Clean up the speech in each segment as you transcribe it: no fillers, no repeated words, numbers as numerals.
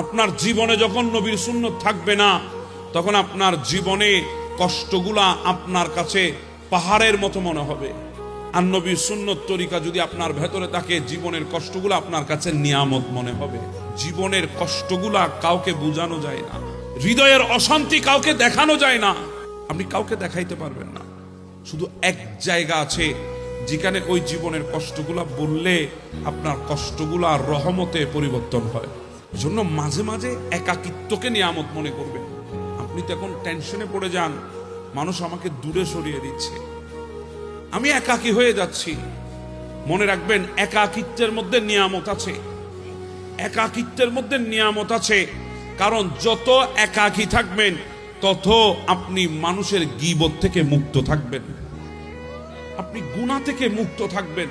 আপনার জীবনে যখন নবীর সুন্নত থাকবে না, তখন আপনার জীবনে কষ্টগুলা আপনার কাছে পাহাড়ের মতো মনে হবে। আর নবীর সুন্নত তরিকা যদি আপনার ভেতরে থাকে, জীবনের কষ্টগুলো আপনার কাছে নিয়ামত মনে হবে। জীবনের কষ্টগুলা কাউকে বোঝানো যায় না, হৃদয়ের অশান্তি কাউকে দেখানো যায় না, আপনি কাউকে দেখাইতে পারবেন না। শুধু এক জায়গা আছে যেখানে ওই জীবনের কষ্টগুলা বললে আপনার কষ্টগুলা রহমতে পরিবর্তন হয়। জন্য মাঝে মাঝে একাকিত্বকে নিয়ামত মনে করবেন। আপনি তো এখন টেনশনে পড়ে যান, মানুষ আমাকে দূরে সরিয়ে দিচ্ছে, আমি একাকী হয়ে যাচ্ছি। মনে রাখবেন, একাকিত্বের মধ্যে নিয়ামত আছে, একাকিত্বের মধ্যে নিয়ামত আছে। কারণ যত একাকী থাকবেন তত আপনি মানুষের গীবত থেকে মুক্ত থাকবেন, আপনি গুনাহ থেকে মুক্ত থাকবেন।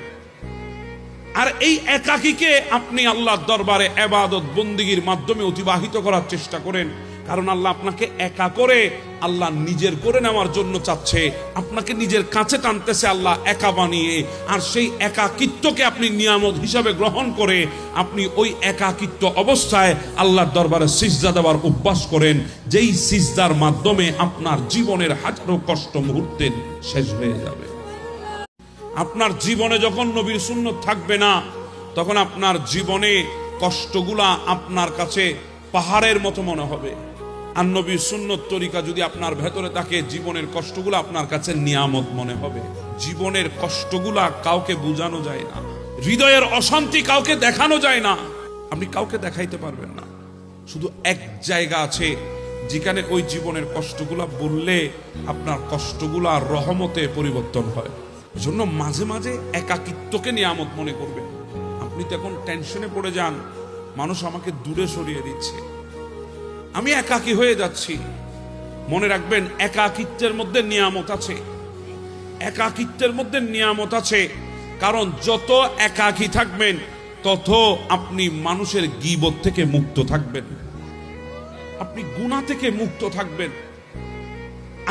আর এই একাকীকে আপনি আল্লাহর দরবারে ইবাদত বন্দেগীর মাধ্যমে অতিবাহিত করার চেষ্টা করেন। কারণ আল্লাহ আপনাকে একা করে আল্লাহ নিজের করে নেওয়ার জন্য চাচ্ছে, আপনাকে নিজের কাছে টানতেছে আল্লাহ একা বানিয়ে। আর সেই একাকিত্বকে আপনি নিয়ামত হিসাবে গ্রহণ করে আপনি ওই একাকিত্ব অবস্থায় আল্লাহর দরবারে সিজদা দেওয়ার অভ্যাস করেন, যেই সিজদার মাধ্যমে আপনার জীবনের হাজারো কষ্ট মুহূর্তে শেষ হয়ে যাবে। আপনার জীবনে যখন নবীর সুন্নত থাকবে না, তখন আপনার জীবনে কষ্টগুলা আপনার কাছে পাহাড়ের মতো মনে হবে। আর নবীর সুন্নত তরিকা যদি আপনার ভেতরে থাকে, জীবনের কষ্টগুলো আপনার কাছে নিয়ামত মনে হবে। জীবনের কষ্টগুলা কাউকে বোঝানো যায় না, হৃদয়ের অশান্তি কাউকে দেখানো যায় না, আপনি কাউকে দেখাইতে পারবেন না। শুধু এক জায়গা আছে যেখানে ওই জীবনের কষ্টগুলা বললে আপনার কষ্টগুলা রহমতে পরিবর্তন হয়। জন্য মাঝে মাঝে একাকিত্বকে নিয়ামত মনে করবেন। আপনি তো এখন টেনশনে পড়ে যান, মানুষ আমাকে দূরে সরিয়ে দিচ্ছে, আমি একাকী হয়ে যাচ্ছি। মনে রাখবেন, একাকিত্বের মধ্যে নিয়ামত আছে, একাকিত্বের মধ্যে নিয়ামত আছে। কারণ যত একাকী থাকবেন তত আপনি মানুষের গীবত থেকে মুক্ত থাকবেন, আপনি গুনাহ থেকে মুক্ত থাকবেন।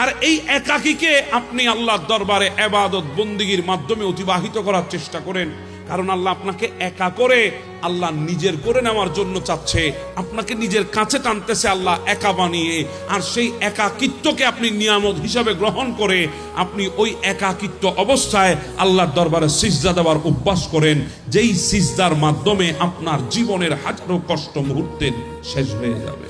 আর এই একাকীকে আপনি আল্লাহর দরবারে ইবাদত বন্দেগীর মাধ্যমে অতিবাহিত করার চেষ্টা করেন। কারণ আল্লাহ আপনাকে একা করে আল্লাহ নিজের করে নেওয়ার জন্য চাচ্ছে, আপনাকে নিজের কাছে টানতেছে আল্লাহ একা বানিয়ে। আর সেই একাকিত্বকে আপনি নিয়ামত হিসাবে গ্রহণ করে আপনি ওই একাকিত্ব অবস্থায় আল্লাহর দরবারে সিজদা দেওয়ার অভ্যাস করেন, যেই সিজদার মাধ্যমে আপনার জীবনের হাজারো কষ্ট মুহূর্তে শেষ হয়ে যাবে।